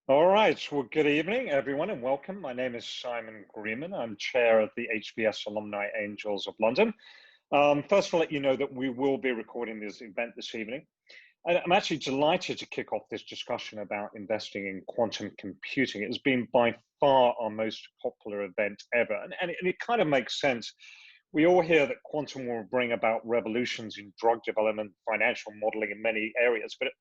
All right. Well, good evening, everyone, and welcome. My name is Simon Greenman. I'm chair of the HBS Alumni Angels of London. First, I'll let you know that we will be recording this event this evening. And I'm actually delighted to kick off this discussion about investing in quantum computing. It's been by far our most popular event ever. And it kind of makes sense. We all hear that quantum will bring about revolutions in drug development, financial modeling in many areas, but at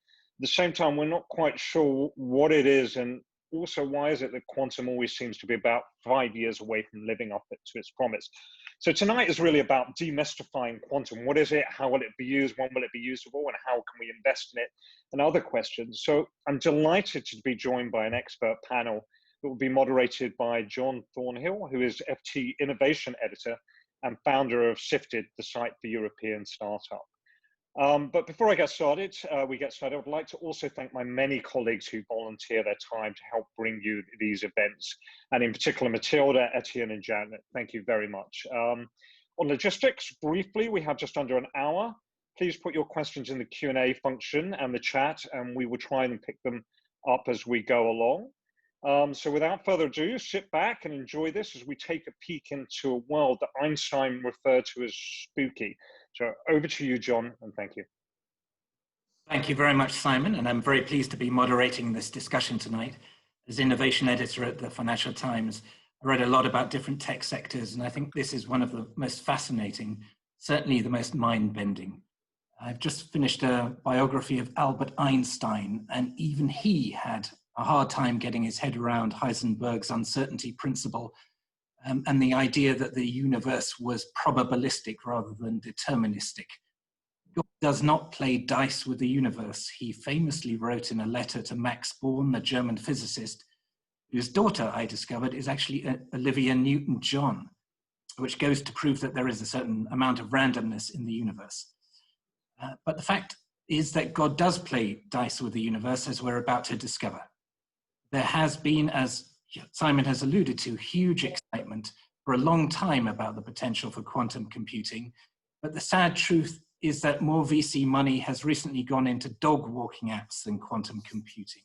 the same time, we're not quite sure what it is, and also why is it that quantum always seems to be about 5 years away from living up to its promise. So tonight is really about demystifying quantum. What is it? How will it be used? When will it be usable? And how can we invest in it? And other questions. So I'm delighted to be joined by an expert panel that will be moderated by John Thornhill, who is FT Innovation Editor and founder of Sifted, the site for European startup. But before we get started, I would like to also thank my many colleagues who volunteer their time to help bring you these events, and in particular, Matilda, Etienne, and Janet. Thank you very much. On logistics, briefly, we have just under an hour. Please put your questions in the Q&A function and the chat, and we will try and pick them up as we go along. So without further ado, sit back and enjoy this as we take a peek into a world that Einstein referred to as spooky. So over to you, John, and thank you. Thank you very much, Simon, and I'm very pleased to be moderating this discussion tonight. As innovation editor at the Financial Times, I read a lot about different tech sectors, and I think this is one of the most fascinating, certainly the most mind-bending. I've just finished a biography of Albert Einstein, and even he had a hard time getting his head around Heisenberg's uncertainty principle and the idea that the universe was probabilistic rather than deterministic. God does not play dice with the universe. He famously wrote in a letter to Max Born, the German physicist, whose daughter, I discovered, is actually Olivia Newton-John, which goes to prove that there is a certain amount of randomness in the universe. But the fact is that God does play dice with the universe, as we're about to discover. There has been, as Simon has alluded to, huge excitement for a long time about the potential for quantum computing, but the sad truth is that more VC money has recently gone into dog walking apps than quantum computing.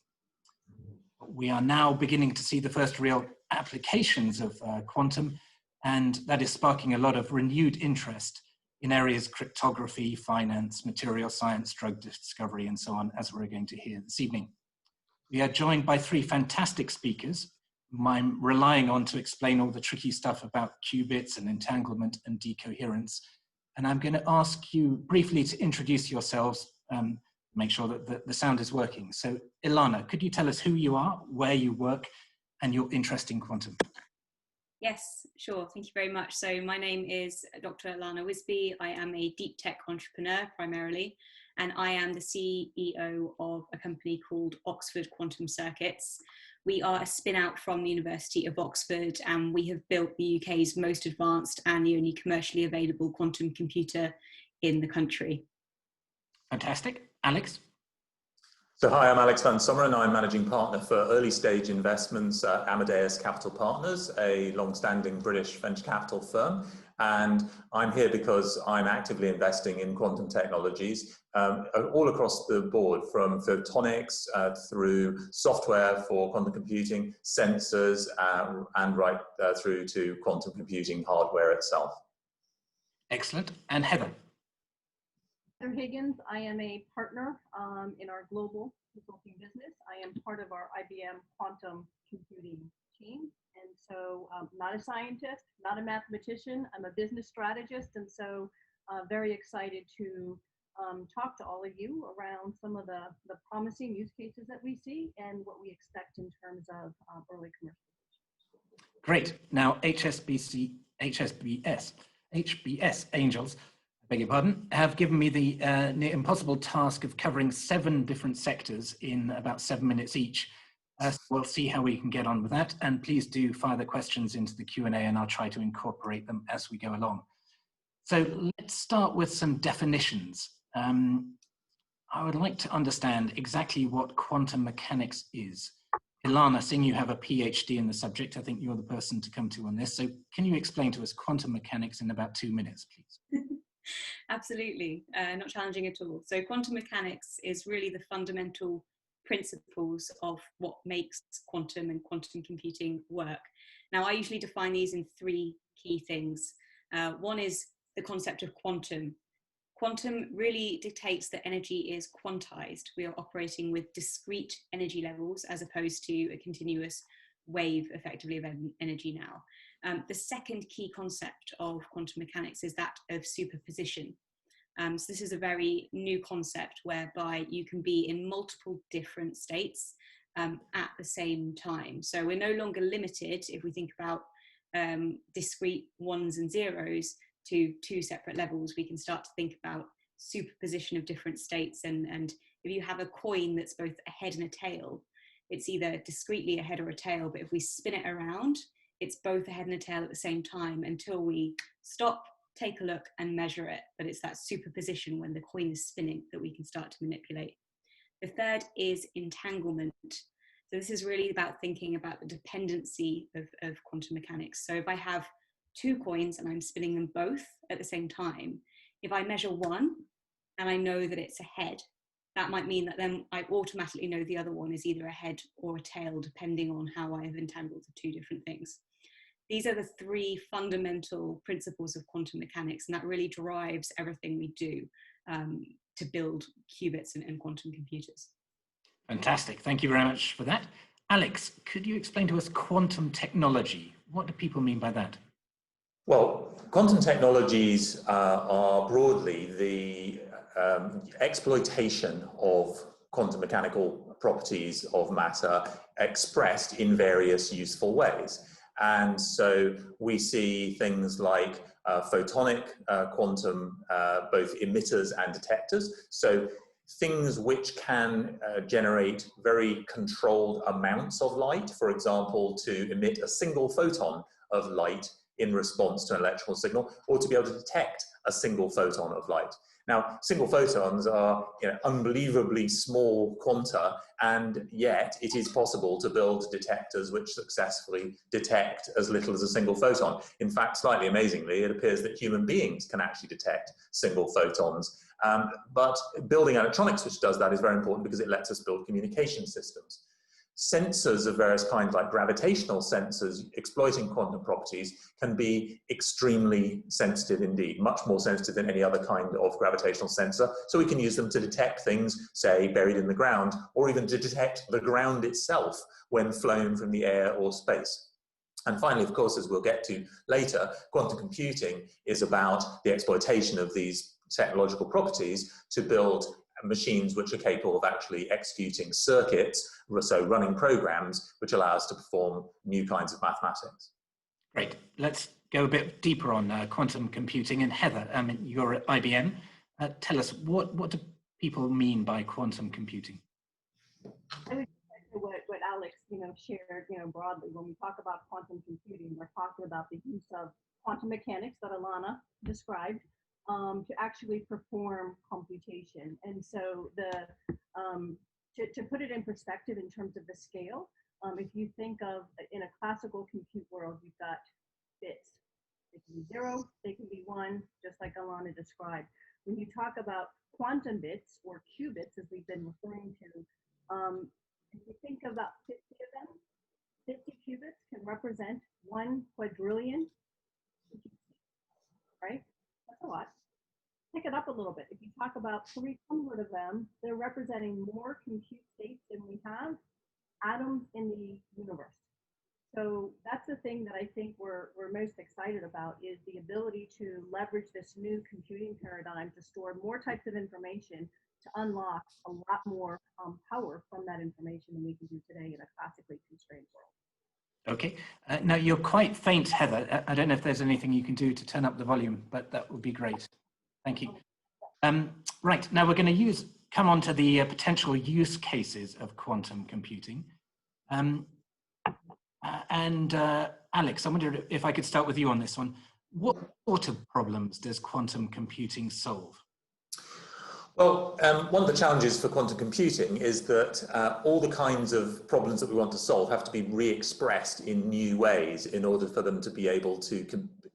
We are now beginning to see the first real applications of quantum, and that is sparking a lot of renewed interest in areas cryptography, finance, material science, drug discovery, and so on, as we're going to hear this evening. We are joined by three fantastic speakers whom I'm relying on to explain all the tricky stuff about qubits and entanglement and decoherence. And I'm going to ask you briefly to introduce yourselves, make sure that the sound is working. So Ilana, could you tell us who you are, where you work, and your interest in quantum? Yes, sure. Thank you very much. So my name is Dr. Lana Wisby. I am a deep tech entrepreneur primarily, and I am the CEO of a company called Oxford Quantum Circuits. We are a spin out from the University of Oxford, and we have built the UK's most advanced and the only commercially available quantum computer in the country. Fantastic. Alex? So hi, I'm Alex van Someren. I'm managing partner for early stage investments at Amadeus Capital Partners, a long-standing British venture capital firm. And I'm here because I'm actively investing in quantum technologies all across the board, from photonics through software for quantum computing, sensors, and right through to quantum computing hardware itself. Excellent. And Heather? Heather Higgins. I am a partner in our global consulting business. I am part of our IBM quantum computing team. And so not a scientist, not a mathematician, I'm a business strategist. And so very excited to talk to all of you around some of the promising use cases that we see and what we expect in terms of early commercialization. Great. Now HBS Angels, I beg your pardon, have given me the near impossible task of covering 7 different sectors in about 7 minutes each. So we'll see how we can get on with that. And please do fire the questions into the Q&A and I'll try to incorporate them as we go along. So let's start with some definitions. I would like to understand exactly what quantum mechanics is. Ilana, seeing you have a PhD in the subject, I think you're the person to come to on this. So can you explain to us quantum mechanics in about 2 minutes, please? Absolutely, not challenging at all. So quantum mechanics is really the fundamental principles of what makes quantum and quantum computing work. Now, I usually define these in three key things. One is the concept of quantum. Quantum really dictates that energy is quantized. We are operating with discrete energy levels as opposed to a continuous wave, effectively, of energy now. The second key concept of quantum mechanics is that of superposition. So this is a very new concept whereby you can be in multiple different states at the same time. So we're no longer limited, if we think about discrete ones and zeros, to two separate levels. We can start to think about superposition of different states. And if you have a coin that's both a head and a tail, it's either discretely a head or a tail, but if we spin it around, it's both a head and a tail at the same time until we stop, take a look and measure it. But it's that superposition when the coin is spinning that we can start to manipulate. The third is entanglement. So this is really about thinking about the dependency of quantum mechanics. So if I have two coins and I'm spinning them both at the same time, if I measure one and I know that it's a head, that might mean that then I automatically know the other one is either a head or a tail, depending on how I have entangled the two different things. These are the three fundamental principles of quantum mechanics, and that really drives everything we do to build qubits and quantum computers. Fantastic. Thank you very much for that. Alex, could you explain to us quantum technology? What do people mean by that? Well, quantum technologies are broadly the exploitation of quantum mechanical properties of matter expressed in various useful ways. And so we see things like photonic quantum, both emitters and detectors. So things which can generate very controlled amounts of light, for example, to emit a single photon of light in response to an electrical signal, or to be able to detect a single photon of light. Now, single photons are unbelievably small quanta, and yet it is possible to build detectors which successfully detect as little as a single photon. In fact, slightly amazingly, it appears that human beings can actually detect single photons. But building electronics which does that is very important because it lets us build communication systems. Sensors of various kinds, like gravitational sensors exploiting quantum properties, can be extremely sensitive indeed, much more sensitive than any other kind of gravitational sensor. So we can use them to detect things, say, buried in the ground, or even to detect the ground itself when flown from the air or space. And finally, of course, as we'll get to later, quantum computing is about the exploitation of these technological properties to build machines which are capable of actually executing circuits, so running programs, which allow us to perform new kinds of mathematics. Great. Let's go a bit deeper on quantum computing. And Heather, you're at IBM. Tell us, what do people mean by quantum computing? I would echo what Alex shared broadly. When we talk about quantum computing, we're talking about the use of quantum mechanics that Ilana described to actually perform computation. And so to put it in perspective in terms of the scale, if you think of, in a classical compute world, you've got bits. They can be 0, they can be 1, just like Ilana described. When you talk about quantum bits or qubits, as we've been referring to, if you think about 50 of them, 50 qubits can represent 1 quadrillion, right? That's a lot. Pick it up a little bit. If you talk about 300 of them, they're representing more compute states than we have atoms in the universe. So that's the thing that I think we're most excited about, is the ability to leverage this new computing paradigm to store more types of information, to unlock a lot more power from that information than we can do today in a classically constrained world. Okay. Now, you're quite faint, Heather. I don't know if there's anything you can do to turn up the volume, but that would be great. Thank you. Right, now we're going to come on to the potential use cases of quantum computing. Alex, I wonder if I could start with you on this one. What sort of problems does quantum computing solve? Well, one of the challenges for quantum computing is that all the kinds of problems that we want to solve have to be re-expressed in new ways in order for them to be able to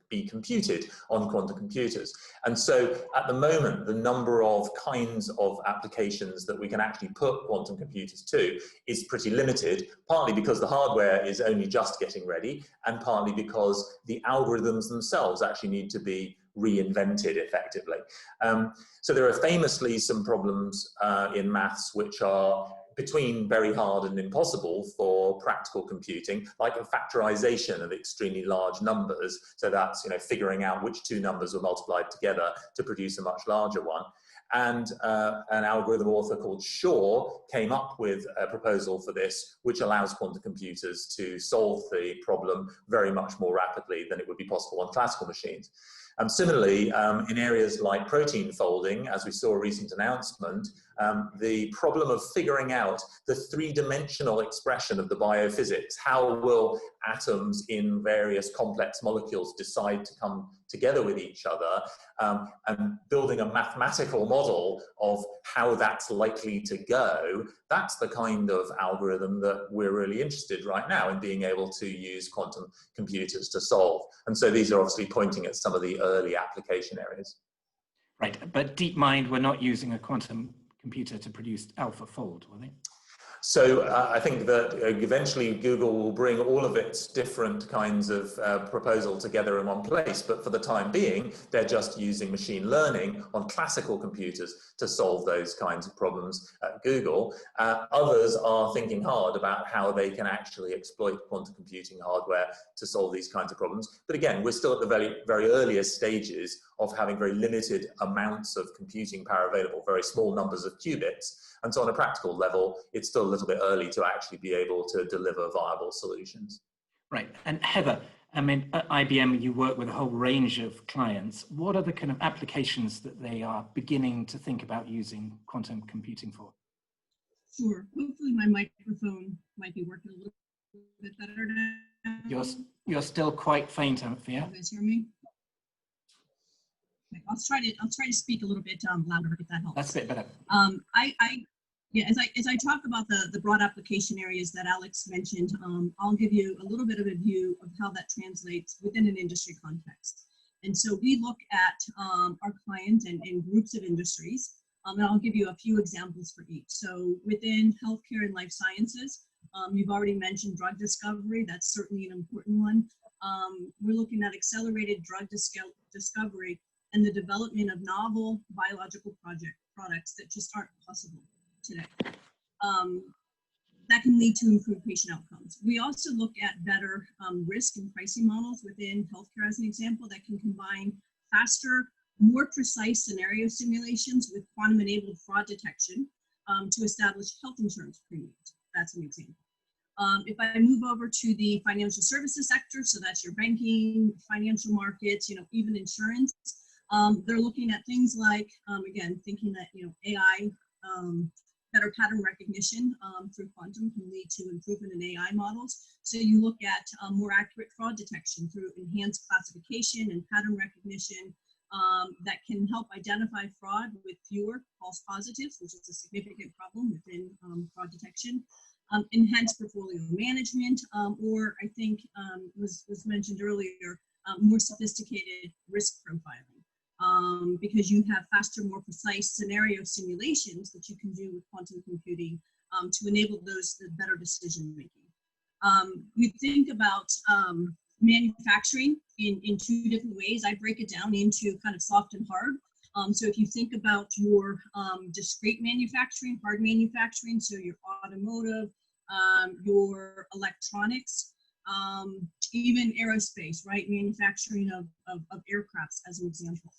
be computed on quantum computers. And so at the moment, the number of kinds of applications that we can actually put quantum computers to is pretty limited, partly because the hardware is only just getting ready, and partly because the algorithms themselves actually need to be reinvented effectively. So there are famously some problems in maths which are between very hard and impossible for practical computing, like a factorization of extremely large numbers. So that's, you know, figuring out which two numbers were multiplied together to produce a much larger one. And an algorithm author called Shaw came up with a proposal for this, which allows quantum computers to solve the problem very much more rapidly than it would be possible on classical machines. Similarly, in areas like protein folding, as we saw a recent announcement, the problem of figuring out the three-dimensional expression of the biophysics, how will atoms in various complex molecules decide to come together with each other, and building a mathematical model of how that's likely to go, that's the kind of algorithm that we're really interested right now in being able to use quantum computers to solve. And so these are obviously pointing at some of the early application areas. Right, but DeepMind were not using a quantum computer to produce AlphaFold, were they? So I think that eventually Google will bring all of its different kinds of proposal together in one place, but for the time being, they're just using machine learning on classical computers to solve those kinds of problems at Google. Others are thinking hard about how they can actually exploit quantum computing hardware to solve these kinds of problems. But again, we're still at the very, very earliest stages of having very limited amounts of computing power available, very small numbers of qubits. And so on a practical level, it's still a little bit early to actually be able to deliver viable solutions. Right. And Heather, I mean, at IBM, you work with a whole range of clients. What are the kind of applications that they are beginning to think about using quantum computing for? Sure. Hopefully my microphone might be working a little bit better now. You're still quite faint, Anthea. You guys hear me? Okay, I'll try to speak a little bit louder if that helps. That's a bit better. Yeah, as I talk about the broad application areas that Alex mentioned, I'll give you a little bit of a view of how that translates within an industry context. And so we look at our clients and groups of industries, and I'll give you a few examples for each. So within healthcare and life sciences, you've already mentioned drug discovery. That's certainly an important one. We're looking at accelerated drug discovery and the development of novel biological products that just aren't possible today. That can lead to improved patient outcomes. We also look at better risk and pricing models within healthcare as an example that can combine faster, more precise scenario simulations with quantum-enabled fraud detection to establish health insurance premiums. That's an example. If I move over to the financial services sector, so that's your banking, financial markets, even insurance, they're looking at things like, again, thinking that, AI, better pattern recognition through quantum can lead to improvement in AI models. So you look at more accurate fraud detection through enhanced classification and pattern recognition that can help identify fraud with fewer false positives, which is a significant problem within fraud detection. Enhanced portfolio management, or I think was mentioned earlier, more sophisticated risk profiling. Because you have faster, more precise scenario simulations that you can do with quantum computing to enable those better decision making. We think about manufacturing in two different ways. I break it down into kind of soft and hard. So if you think about your discrete manufacturing, hard manufacturing, so your automotive, your electronics, even aerospace, right? Manufacturing of aircrafts as an example.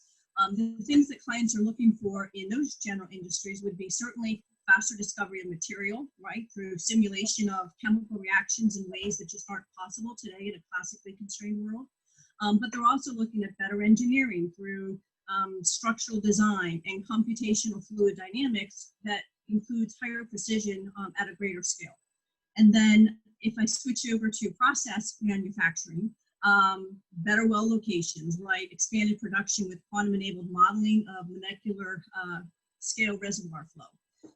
The things that clients are looking for in those general industries would be certainly faster discovery of material, right? Through simulation of chemical reactions in ways that just aren't possible today in a classically constrained world. But they're also looking at better engineering through structural design and computational fluid dynamics that includes higher precision at a greater scale. And then if I switch over to process manufacturing, better well locations, right? Expanded production with quantum-enabled modeling of molecular scale reservoir flow.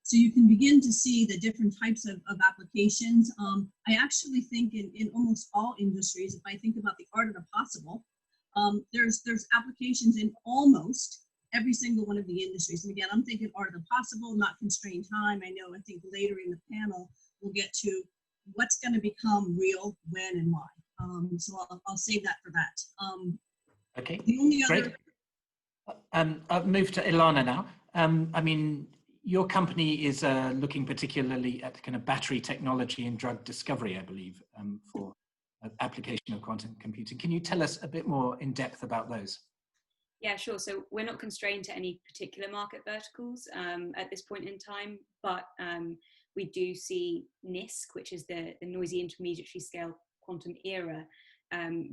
So you can begin to see the different types of applications. I actually think in almost all industries, if I think about the art of the possible, There's applications in almost every single one of the industries. And again, I'm thinking art of the possible, not constrained time. I think later in the panel, we'll get to what's going to become real, when, and why. So I'll save that for that. Okay, the only great. Other... I'll move to Ilana now. I mean, your company is looking particularly at kind of battery technology and drug discovery, I believe, for application of quantum computing. Can you tell us a bit more in depth about those? Yeah, sure. So we're not constrained to any particular market verticals at this point in time, but we do see NISQ, which is the noisy intermediary scale quantum era,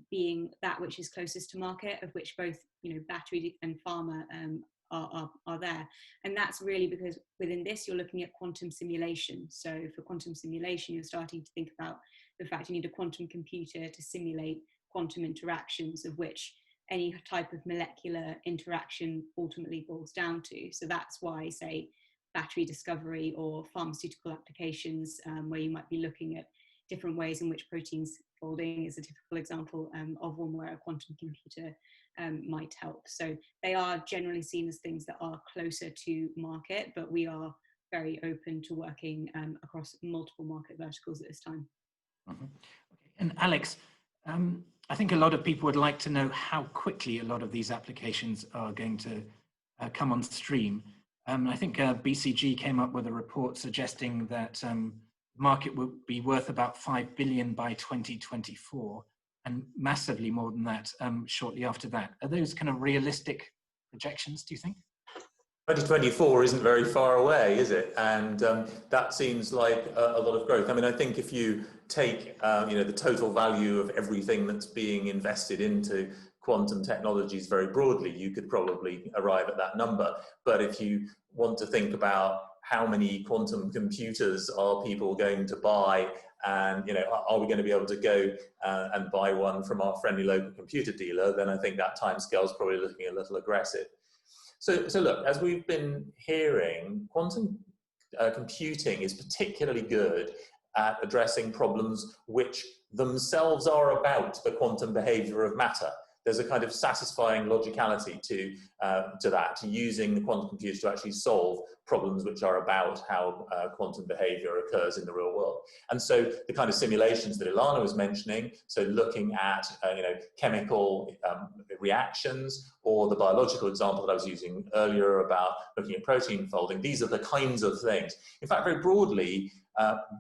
being that which is closest to market, of which both battery and pharma are there. And that's really because within this you're looking at quantum simulation. So for quantum simulation, you're starting to think about the fact you need a quantum computer to simulate quantum interactions, of which any type of molecular interaction ultimately boils down to. So that's why, say, battery discovery or pharmaceutical applications, where you might be looking at different ways in which proteins folding is a typical example of one where a quantum computer might help. So they are generally seen as things that are closer to market, but we are very open to working across multiple market verticals at this time. Mm-hmm. Okay. And Alex, I think a lot of people would like to know how quickly a lot of these applications are going to come on stream. I think BCG came up with a report suggesting that the market would be worth about 5 billion by 2024 and massively more than that shortly after that. Are those kind of realistic projections, do you think? 2024 isn't very far away, is it? And that seems like a lot of growth. I mean, I think if you take the total value of everything that's being invested into quantum technologies very broadly, you could probably arrive at that number. But if you want to think about how many quantum computers are people going to buy, and are we going to be able to go and buy one from our friendly local computer dealer, then I think that timescale is probably looking a little aggressive. So look, as we've been hearing, quantum computing is particularly good at addressing problems which themselves are about the quantum behavior of matter. There's a kind of satisfying logicality to that, to using the quantum computer to actually solve problems which are about how quantum behavior occurs in the real world. And so the kind of simulations that Ilana was mentioning, so looking at chemical reactions, or the biological example that I was using earlier about looking at protein folding, these are the kinds of things. In fact, very broadly,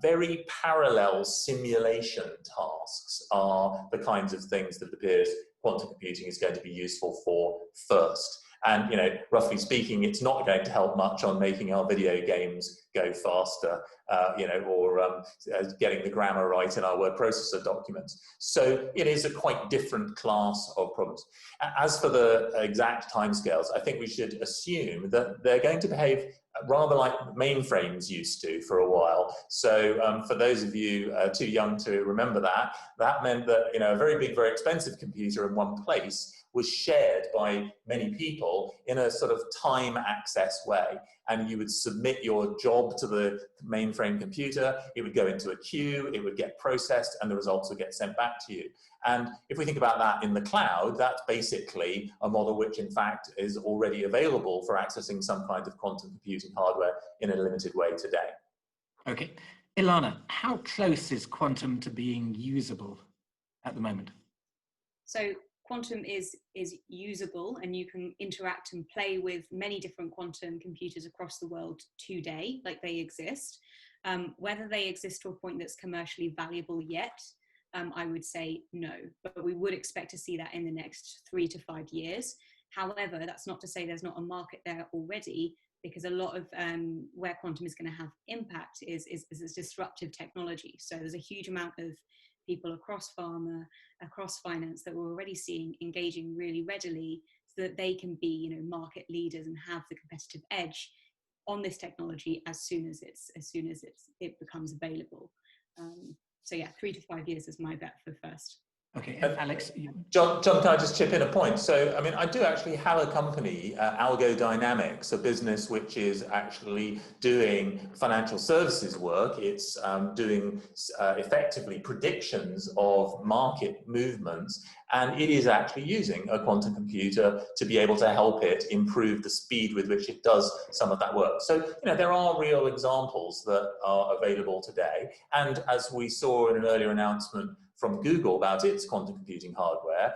very parallel simulation tasks are the kinds of things that it appears quantum computing is going to be useful for first. And roughly speaking, it's not going to help much on making our video games go faster, or getting the grammar right in our word processor documents. So it is a quite different class of problems. As for the exact timescales, I think we should assume that they're going to behave rather like mainframes used to for a while. So for those of you too young to remember that, that meant that a very big, very expensive computer in one place was shared by many people in a sort of time access way. And you would submit your job to the mainframe computer, it would go into a queue, it would get processed, and the results would get sent back to you. And if we think about that in the cloud, that's basically a model which in fact is already available for accessing some kind of quantum computing hardware in a limited way today. Okay. Ilana, how close is quantum to being usable at the moment? So quantum is usable, and you can interact and play with many different quantum computers across the world today, like they exist. Whether they exist to a point that's commercially valuable yet, I would say no, but we would expect to see that in the next 3 to 5 years. However, that's not to say there's not a market there already, because a lot of where quantum is going to have impact is disruptive technology. So there's a huge amount of people across pharma, across finance that we're already seeing engaging really readily, so that they can be, market leaders and have the competitive edge on this technology as soon as it becomes available. So yeah, 3 to 5 years is my bet for first. Okay, and Alex? John, can I just chip in a point? So, I mean, I do actually have a company, Algo Dynamics, a business which is actually doing financial services work. It's doing effectively predictions of market movements, and it is actually using a quantum computer to be able to help it improve the speed with which it does some of that work. So, you know, there are real examples that are available today. And as we saw in an earlier announcement from Google about its quantum computing hardware,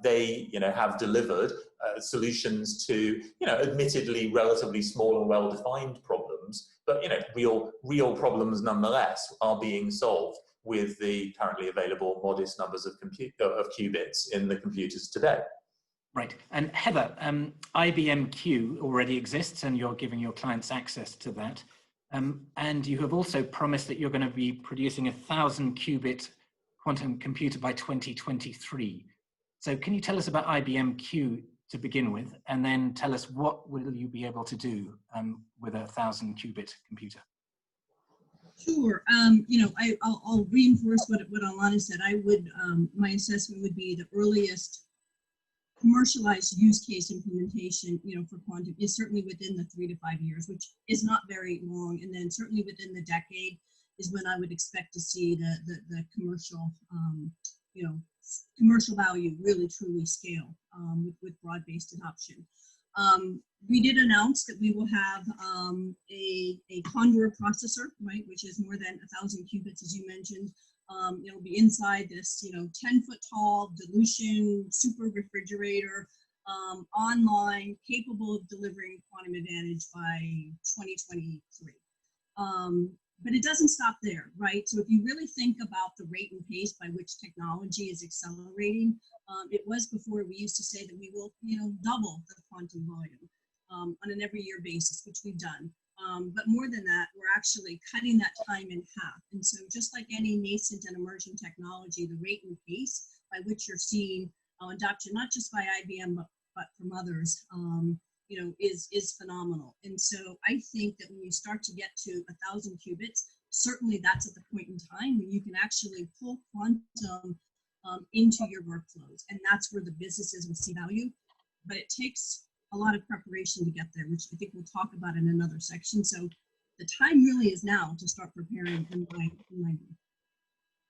they, you know, have delivered solutions to, you know, admittedly relatively small and well-defined problems, but, you know, real problems nonetheless are being solved with the currently available modest numbers of qubits in the computers today. Right, and Heather, IBM Q already exists, and you're giving your clients access to that, and you have also promised that you're going to be producing 1,000 qubit quantum computer by 2023. So can you tell us about IBM Q to begin with, and then tell us what will you be able to do with 1,000 qubit computer? Sure. You know, I'll reinforce what Ilana said. I would, my assessment would be the earliest commercialized use case implementation, you know, for quantum is certainly within the 3 to 5 years, which is not very long, and then certainly within the decade is when I would expect to see the commercial, you know, commercial value really truly scale with broad-based adoption. We did announce that we will have a Condor processor, right, which is more than 1,000 qubits, as you mentioned. It'll be inside this, you know, 10-foot tall dilution super refrigerator, online, capable of delivering quantum advantage by 2023. But it doesn't stop there, right? So if you really think about the rate and pace by which technology is accelerating, it was before we used to say that we will, you know, double the quantum volume on an every year basis, which we've done. But more than that, we're actually cutting that time in half. And so just like any nascent and emerging technology, the rate and pace by which you're seeing adoption, not just by IBM, but from others, you know, is phenomenal. And so I think that when you start to get to 1,000 qubits, certainly that's at the point in time when you can actually pull quantum into your workflows. And that's where the businesses will see value. But it takes a lot of preparation to get there, which I think we'll talk about in another section. So the time really is now to start preparing in my view.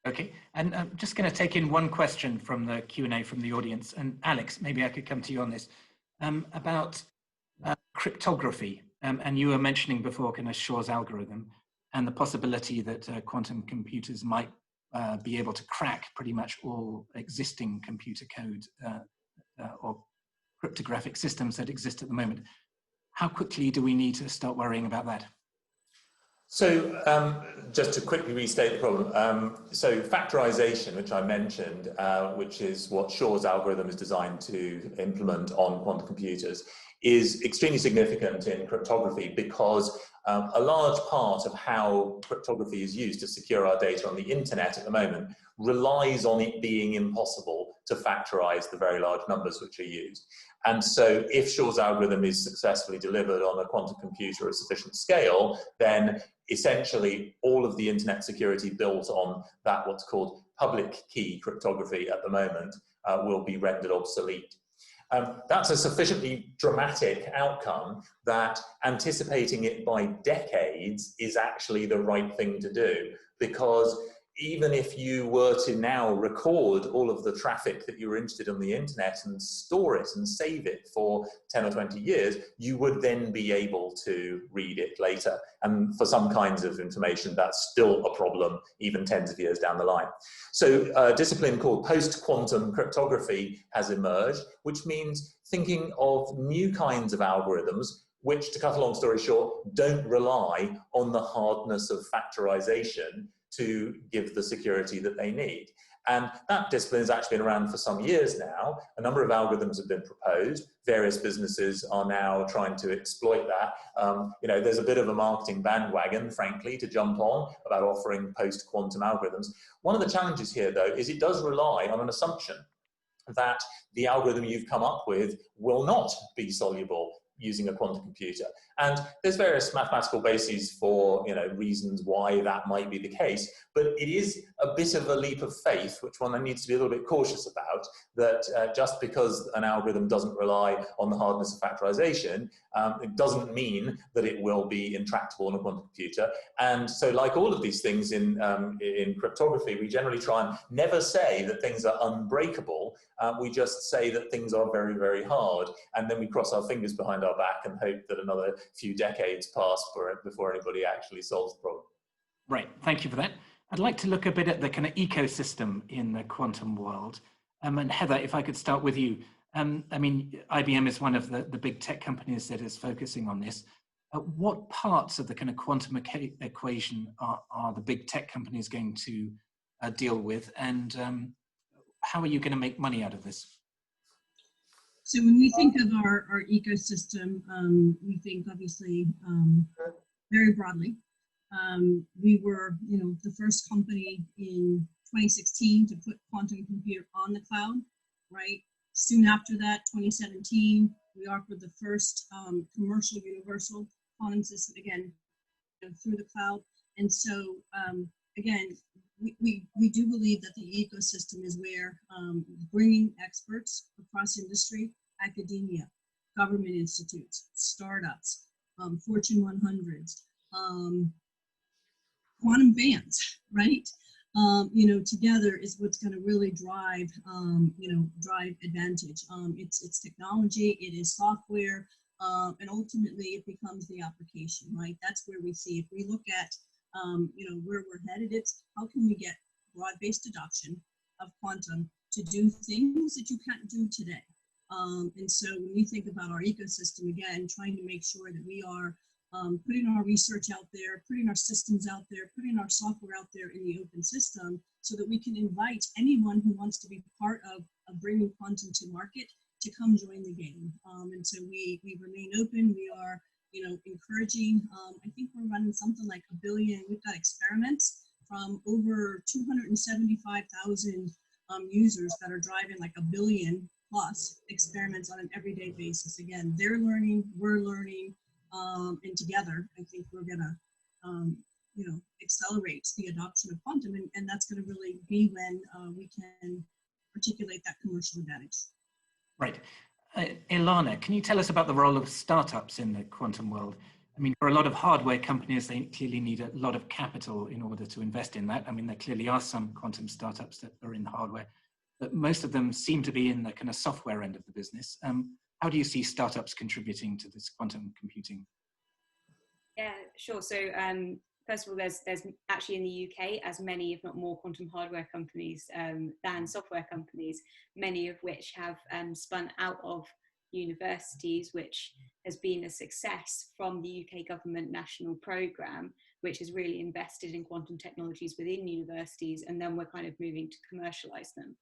Okay, and I'm just going to take in one question from the Q&A from the audience. And Alex, maybe I could come to you on this, about cryptography. And you were mentioning before kind of Shor's algorithm and the possibility that quantum computers might be able to crack pretty much all existing computer code or cryptographic systems that exist at the moment. How quickly do we need to start worrying about that? So just to quickly restate the problem, so factorization, which I mentioned, which is what Shor's algorithm is designed to implement on quantum computers, is extremely significant in cryptography because a large part of how cryptography is used to secure our data on the internet at the moment relies on it being impossible to factorize the very large numbers which are used. And so if Shor's algorithm is successfully delivered on a quantum computer at sufficient scale, then essentially all of the internet security built on that what's called public key cryptography at the moment will be rendered obsolete. That's a sufficiently dramatic outcome that anticipating it by decades is actually the right thing to do, because even if you were to now record all of the traffic that you were interested in on the internet and store it and save it for 10 or 20 years, you would then be able to read it later. And for some kinds of information, that's still a problem, even tens of years down the line. So a discipline called post-quantum cryptography has emerged, which means thinking of new kinds of algorithms which, to cut a long story short, don't rely on the hardness of factorization to give the security that they need. And that discipline has actually been around for some years now. A number of algorithms have been proposed. Various businesses are now trying to exploit that. You know, there's a bit of a marketing bandwagon, frankly, to jump on about offering post-quantum algorithms. One of the challenges here, though, is it does rely on an assumption that the algorithm you've come up with will not be soluble using a quantum computer. And there's various mathematical bases for, reasons why that might be the case, but it is a bit of a leap of faith, which one needs to be a little bit cautious about, that just because an algorithm doesn't rely on the hardness of factorization, it doesn't mean that it will be intractable in a quantum computer. And so, like all of these things in cryptography, we generally try and never say that things are unbreakable. We just say that things are very, very hard, and then we cross our fingers behind our back and hope that another few decades pass before anybody actually solves the problem. Right, thank you for that. I'd like to look a bit at the kind of ecosystem in the quantum world. And Heather, if I could start with you. I mean, IBM is one of the big tech companies that is focusing on this. What parts of the kind of quantum equation are the big tech companies going to deal with, and how are you going to make money out of this? So when we think of our ecosystem, we think obviously very broadly. We were, the first company in 2016 to put quantum computer on the cloud, right? Soon after that, 2017, we offered the first commercial universal quantum system, again, through the cloud. And so, again, we do believe that the ecosystem is where bringing experts across industry, academia, government institutes, startups, Fortune 100s, quantum bands, right? Together is what's going to really drive, drive advantage. It's technology, it is software, and ultimately it becomes the application, right? That's where we see, if we look at, where we're headed, it's how can we get broad-based adoption of quantum to do things that you can't do today. And so when we think about our ecosystem, again, trying to make sure that we are putting our research out there, putting our systems out there, putting our software out there in the open system so that we can invite anyone who wants to be part of bringing quantum to market to come join the game. And so we remain open. We are, encouraging, I think we're running something like 1 billion. We've got experiments from over 275,000 users that are driving like 1 billion plus experiments on an everyday basis. Again, they're learning, we're learning, and together, I think we're gonna, accelerate the adoption of quantum, and that's gonna really be when we can articulate that commercial advantage. Right. Ilana, can you tell us about the role of startups in the quantum world? I mean, for a lot of hardware companies, they clearly need a lot of capital in order to invest in that. I mean, there clearly are some quantum startups that are in hardware, but most of them seem to be in the kind of software end of the business. How do you see startups contributing to this quantum computing? Yeah, sure. So first of all, there's actually in the UK as many, if not more, quantum hardware companies than software companies, many of which have spun out of universities, which has been a success from the UK government national programme, which has really invested in quantum technologies within universities, and then we're kind of moving to commercialise them.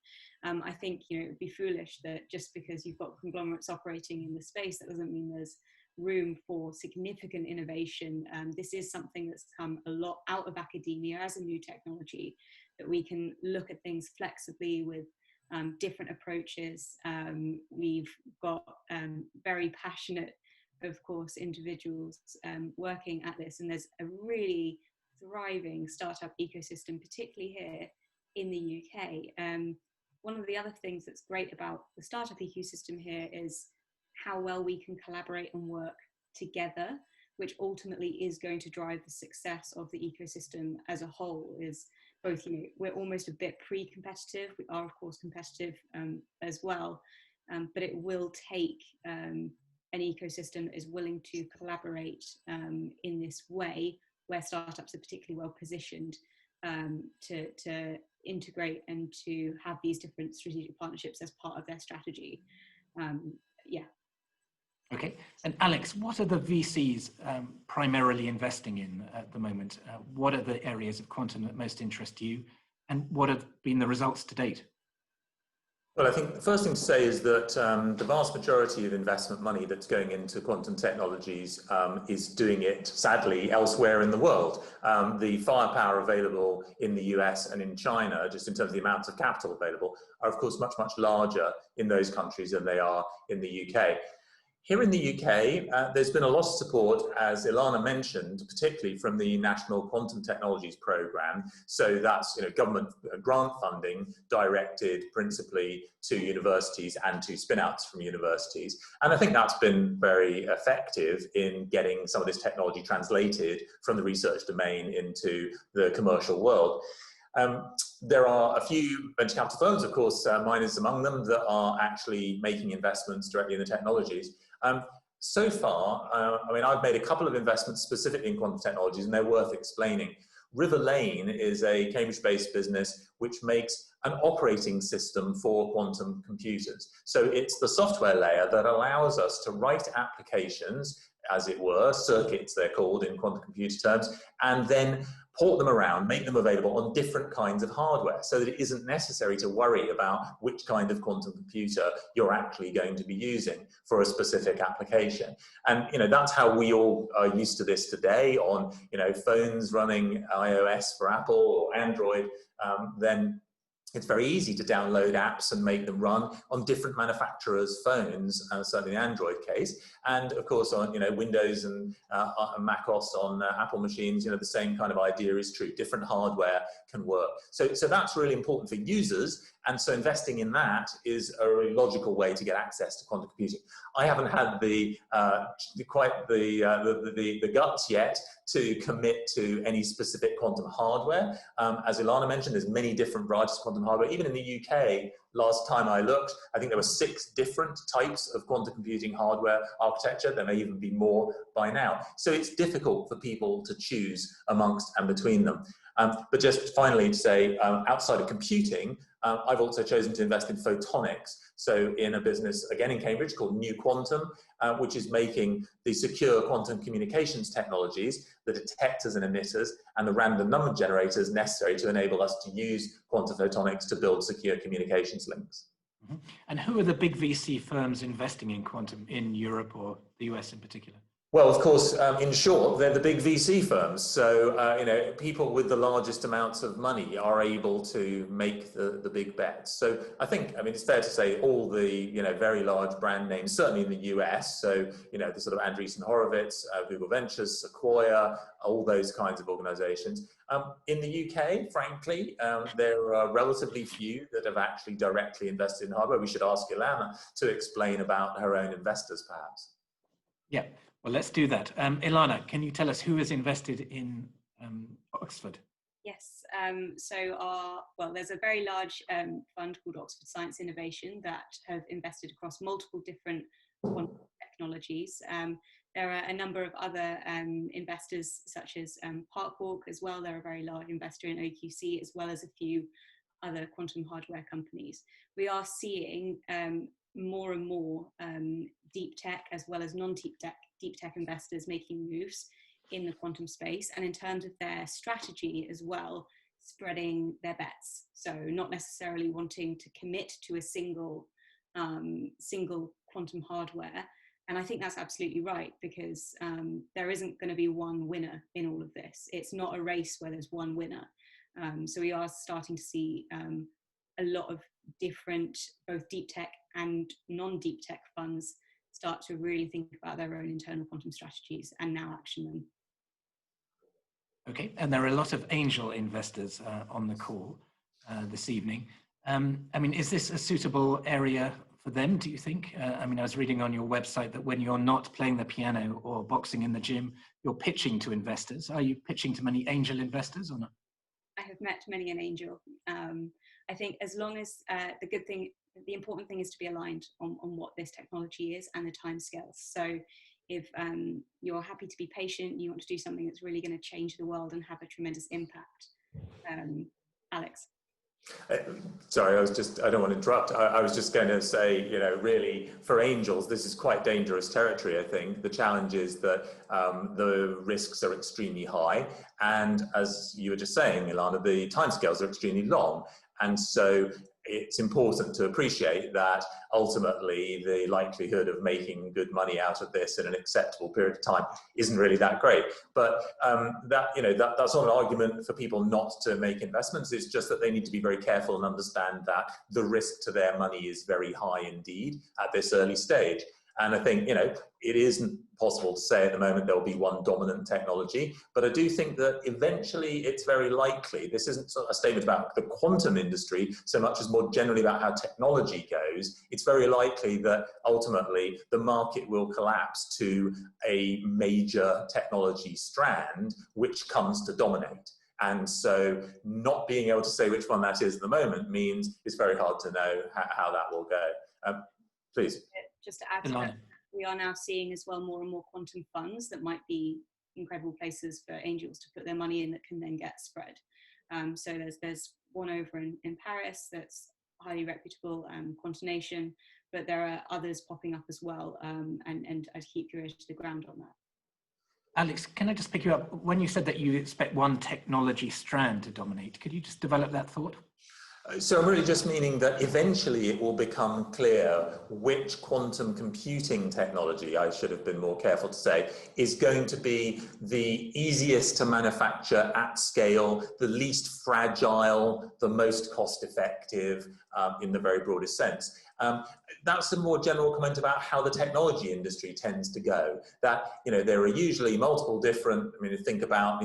I think, it would be foolish that just because you've got conglomerates operating in the space, that doesn't mean there's room for significant innovation. This is something that's come a lot out of academia as a new technology, that we can look at things flexibly with different approaches. We've got very passionate, of course, individuals working at this, and there's a really thriving startup ecosystem, particularly here in the UK. One of the other things that's great about the startup ecosystem here is how well we can collaborate and work together, which ultimately is going to drive the success of the ecosystem as a whole. Is both, we're almost a bit pre-competitive. We are, of course, competitive as well, but it will take an ecosystem that is willing to collaborate in this way, where startups are particularly well positioned to integrate and to have these different strategic partnerships as part of their strategy. Yeah. Okay, and Alex, what are the VCs primarily investing in at the moment? What are the areas of quantum that most interest you, and what have been the results to date? Well, I think the first thing to say is that the vast majority of investment money that's going into quantum technologies is doing it, sadly, elsewhere in the world. The firepower available in the US and in China, just in terms of the amounts of capital available, are of course much, much larger in those countries than they are in the UK. Here in the UK, there's been a lot of support, as Ilana mentioned, particularly from the National Quantum Technologies Programme. So that's government grant funding directed principally to universities and to spin-outs from universities. And I think that's been very effective in getting some of this technology translated from the research domain into the commercial world. There are a few venture capital firms, of course, mine is among them, that are actually making investments directly in the technologies. So far, I mean, I've made a couple of investments specifically in quantum technologies, and they're worth explaining. River Lane is a Cambridge-based business which makes an operating system for quantum computers. So it's the software layer that allows us to write applications, as it were, circuits they're called in quantum computer terms, and then port them around, make them available on different kinds of hardware so that it isn't necessary to worry about which kind of quantum computer you're actually going to be using for a specific application. And that's how we all are used to this today on phones running iOS for Apple or Android. Then it's very easy to download apps and make them run on different manufacturers' phones, certainly in the Android case, and of course on Windows and Mac OS on Apple machines. The same kind of idea is true. Different hardware can work. So that's really important for users, and so investing in that is a really logical way to get access to quantum computing. I haven't had the guts yet to commit to any specific quantum hardware. As Ilana mentioned, there's many different varieties of quantum hardware. Even in the UK, last time I looked, I think there were 6 different types of quantum computing hardware architecture. There may even be more by now. So it's difficult for people to choose amongst and between them. But just finally to say, outside of computing, I've also chosen to invest in photonics. So in a business, again in Cambridge, called New Quantum, which is making the secure quantum communications technologies, the detectors and emitters, and the random number generators necessary to enable us to use quantum photonics to build secure communications links. Mm-hmm. And who are the big VC firms investing in quantum in Europe or the US in particular? Well, of course, in short, they're the big VC firms. So, people with the largest amounts of money are able to make the big bets. So I think, it's fair to say all the, very large brand names, certainly in the US. So, the sort of Andreessen Horowitz, Google Ventures, Sequoia, all those kinds of organizations. In the UK, frankly, there are relatively few that have actually directly invested in hardware. We should ask Ilana to explain about her own investors, perhaps. Yeah. Well, let's do that. Ilana, can you tell us who has invested in Oxford? Yes, there's a very large fund called Oxford Science Innovation that have invested across multiple different quantum technologies. There are a number of other investors such as Parkwalk as well. They're a very large investor in OQC, as well as a few other quantum hardware companies. We are seeing more and more deep tech as well as non-deep tech investors making moves in the quantum space, and in terms of their strategy as well, spreading their bets. So not necessarily wanting to commit to a single quantum hardware. And I think that's absolutely right, because there isn't going to be one winner in all of this. It's not a race where there's one winner. So we are starting to see a lot of different, both deep tech and non-deep tech funds start to really think about their own internal quantum strategies and now action them. Okay, and there are a lot of angel investors on the call this evening. Is this a suitable area for them, do you think? I was reading on your website that when you're not playing the piano or boxing in the gym, you're pitching to investors. Are you pitching to many angel investors or not? I have met many an angel. I think as long as the important thing is to be aligned on what this technology is and the timescales. So if you're happy to be patient, you want to do something that's really going to change the world and have a tremendous impact. Alex. Sorry, I don't want to interrupt. I was just going to say, really for angels, this is quite dangerous territory, I think. The challenge is that the risks are extremely high. And as you were just saying, Ilana, the timescales are extremely long. And so it's important to appreciate that ultimately the likelihood of making good money out of this in an acceptable period of time isn't really that great. But that's not an argument for people not to make investments. It's just that they need to be very careful and understand that the risk to their money is very high indeed at this early stage. And I think, it isn't possible to say at the moment there will be one dominant technology, but I do think that eventually it's very likely, this isn't a statement about the quantum industry so much as more generally about how technology goes, it's very likely that ultimately the market will collapse to a major technology strand which comes to dominate. And so not being able to say which one that is at the moment means it's very hard to know how that will go. Please. Just to add to that, we are now seeing as well more and more quantum funds that might be incredible places for angels to put their money in that can then get spread. So there's one over in Paris that's highly reputable, Quantination, but there are others popping up as well, and I'd keep your ear to the ground on that. Alex, can I just pick you up? When you said that you expect one technology strand to dominate, could you just develop that thought? So I'm really just meaning that eventually it will become clear which quantum computing technology, I should have been more careful to say, is going to be the easiest to manufacture at scale, the least fragile, the most cost effective in the very broadest sense. That's a more general comment about how the technology industry tends to go. That, there are usually multiple different, think about,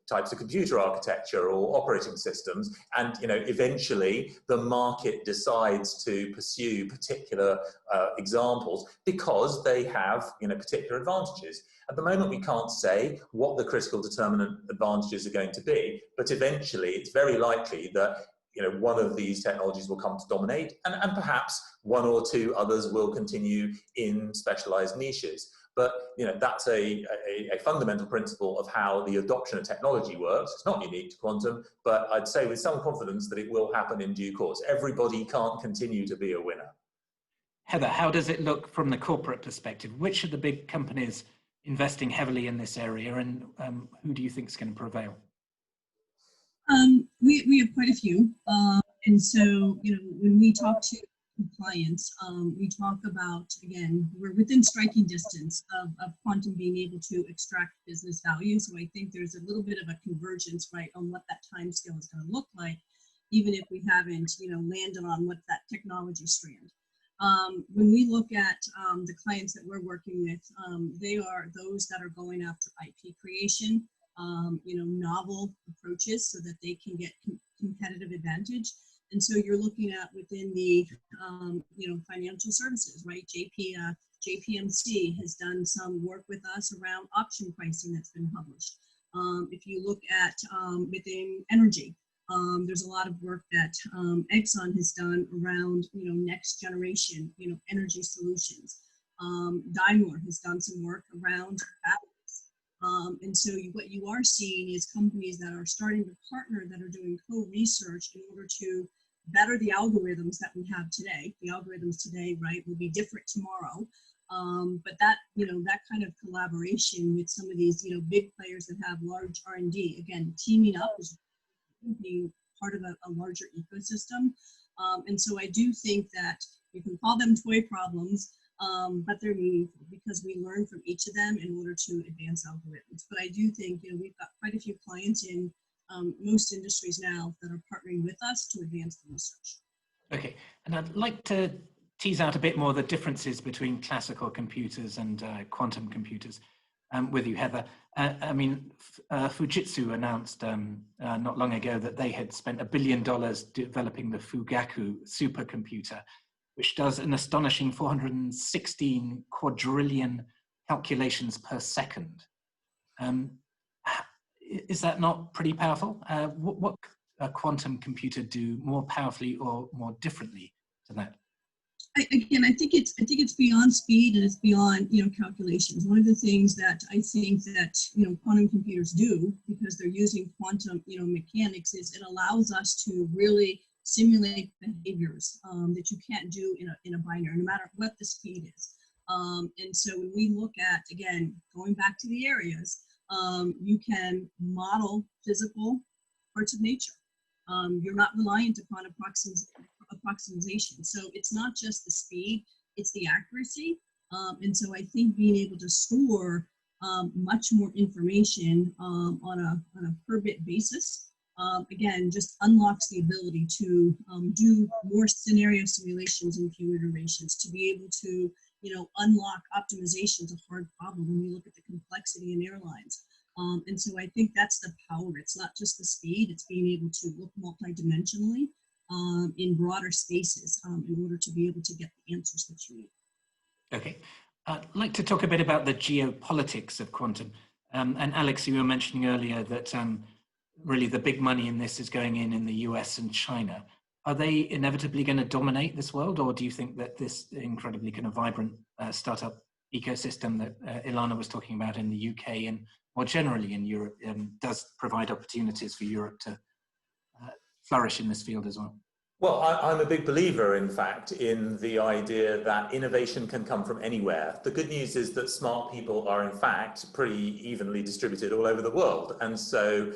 types of computer architecture or operating systems, and, eventually the market decides to pursue particular examples because they have, particular advantages. At the moment, we can't say what the critical determinant advantages are going to be, but eventually it's very likely that one of these technologies will come to dominate, and perhaps one or two others will continue in specialized niches. But that's a fundamental principle of how the adoption of technology works. It's not unique to quantum, but I'd say with some confidence that it will happen in due course. Everybody can't continue to be a winner. Heather, how does it look from the corporate perspective? Which are the big companies investing heavily in this area, and who do you think is going to prevail? We have quite a few, and so when we talk to clients, we talk about, again, we're within striking distance of quantum being able to extract business value. So I think there's a little bit of a convergence, right, on what that time scale is going to look like, even if we haven't landed on what that technology strand. When we look at the clients that we're working with, they are those that are going after IP creation, novel approaches so that they can get competitive advantage. And so you're looking at within the, financial services, right? JPMC has done some work with us around option pricing that's been published. If you look at within energy, there's a lot of work that Exxon has done around, next generation, energy solutions. Daimler has done some work around batteries. And so what you are seeing is companies that are starting to partner, that are doing co-research in order to better the algorithms that we have today. The algorithms today, right, will be different tomorrow. But that, that kind of collaboration with some of these, big players that have large R&D, again, teaming up is being part of a larger ecosystem. And so I do think that you can call them toy problems, but they're meaningful because we learn from each of them in order to advance algorithms. But I do think, we've got quite a few clients in most industries now that are partnering with us to advance the research. Okay, and I'd like to tease out a bit more the differences between classical computers and quantum computers with you, Heather. Fujitsu announced not long ago that they had spent $1 billion developing the Fugaku supercomputer, which does an astonishing 416 quadrillion calculations per second. Is that not pretty powerful? What a quantum computer do more powerfully or more differently to that? I think it's beyond speed, and it's beyond calculations. One of the things that I think that quantum computers do, because they're using quantum mechanics, is it allows us to really simulate behaviors that you can't do in a binary, no matter what the speed is. And so when we look at, again, going back to the areas, you can model physical parts of nature. You're not reliant upon approximation. So it's not just the speed, it's the accuracy. And so I think being able to store much more information on a per bit basis, again, just unlocks the ability to do more scenario simulations in few iterations, to be able to unlock optimization is a hard problem when you look at the complexity in airlines. And so I think that's the power. It's not just the speed, it's being able to look multidimensionally in broader spaces in order to be able to get the answers that you need. Okay. I'd like to talk a bit about the geopolitics of quantum. And Alex, you were mentioning earlier that really the big money in this is going in the US and China. Are they inevitably going to dominate this world, or do you think that this incredibly kind of vibrant startup ecosystem that Ilana was talking about in the UK and more generally in Europe does provide opportunities for Europe to flourish in this field as well? Well, I'm a big believer, in fact, in the idea that innovation can come from anywhere. The good news is that smart people are, in fact, pretty evenly distributed all over the world. And so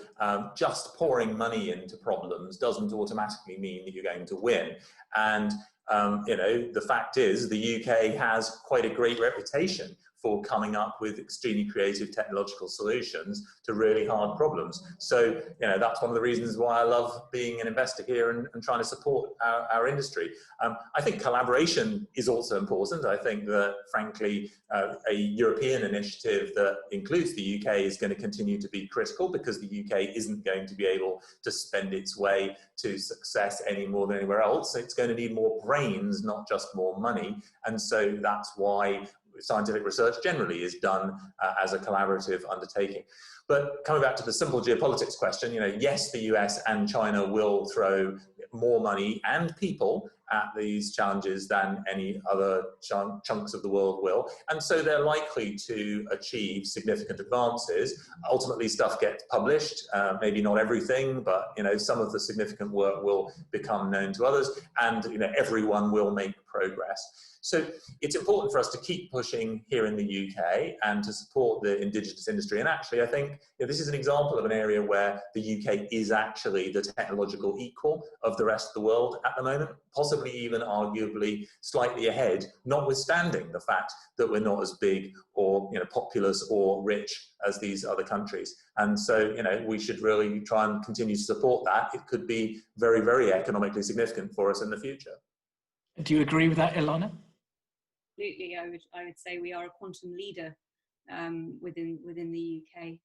just pouring money into problems doesn't automatically mean that you're going to win. And, the fact is the UK has quite a great reputation for coming up with extremely creative technological solutions to really hard problems. So, that's one of the reasons why I love being an investor here and trying to support our industry. I think collaboration is also important. I think that, frankly, a European initiative that includes the UK is going to continue to be critical, because the UK isn't going to be able to spend its way to success any more than anywhere else. It's going to need more brains, not just more money. And so that's why scientific research generally is done as a collaborative undertaking. But coming back to the simple geopolitics question, yes, the US and China will throw more money and people at these challenges than any other chunks of the world will. And so they're likely to achieve significant advances. Ultimately, stuff gets published, maybe not everything, but some of the significant work will become known to others, and everyone will make progress. So it's important for us to keep pushing here in the UK and to support the indigenous industry. And actually, I think this is an example of an area where the UK is actually the technological equal of the rest of the world at the moment, possibly even arguably slightly ahead, notwithstanding the fact that we're not as big or populous or rich as these other countries. And so, we should really try and continue to support that. It could be very, very economically significant for us in the future. Do you agree with that, Ilana? Absolutely, I would say we are a quantum leader within the UK.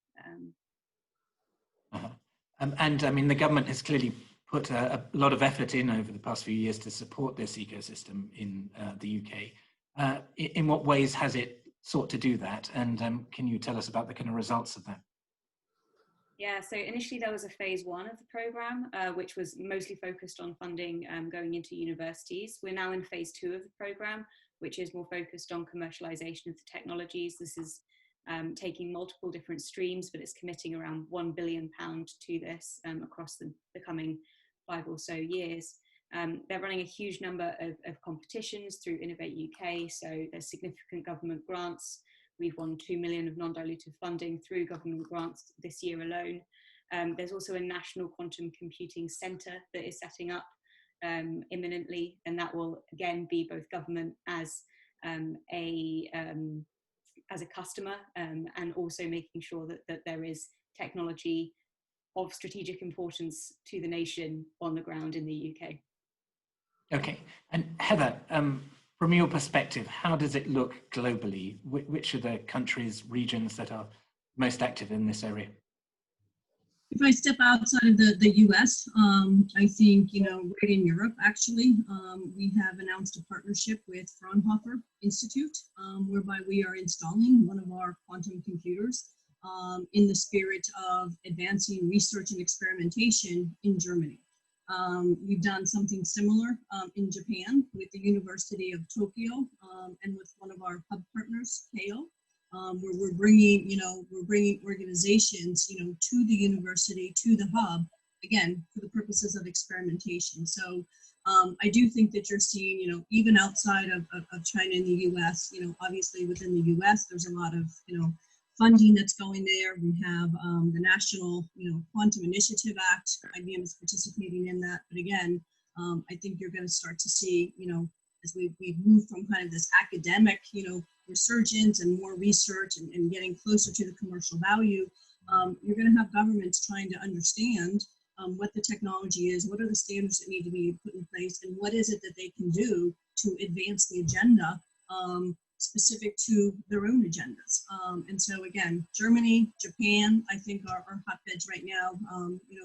And I mean, the government has clearly put a lot of effort in over the past few years to support this ecosystem in the UK. In what ways has it sought to do that? And can you tell us about the kind of results of that? Yeah, so initially there was a phase 1 of the programme, which was mostly focused on funding going into universities. We're now in phase 2 of the programme, which is more focused on commercialisation of the technologies. This is taking multiple different streams, but it's committing around £1 billion to this across the coming 5 or so years. They're running a huge number of competitions through Innovate UK, so there's significant government grants. We've won £2 million of non-dilutive funding through government grants this year alone. There's also a national quantum computing centre that is setting up imminently, and that will again be both government as a customer and also making sure that there is technology of strategic importance to the nation on the ground in the UK. Okay, and Heather, from your perspective, how does it look globally? Which are the countries, regions that are most active in this area? If I step outside of the US, I think, right in Europe, actually, we have announced a partnership with Fraunhofer Institute, whereby we are installing one of our quantum computers in the spirit of advancing research and experimentation in Germany. We've done something similar in Japan with the University of Tokyo and with one of our hub partners, Keio. Where we're bringing organizations, to the university, to the hub, again, for the purposes of experimentation. So I do think that you're seeing, even outside of China and the US, obviously within the US, there's a lot of, funding that's going there. We have the National, Quantum Initiative Act. IBM is participating in that. But again, I think you're going to start to see, as we move from kind of this academic, resurgence and more research and getting closer to the commercial value, you're going to have governments trying to understand what the technology is, what are the standards that need to be put in place, and what is it that they can do to advance the agenda specific to their own agendas. And so again, Germany, Japan, I think are hotbeds right now.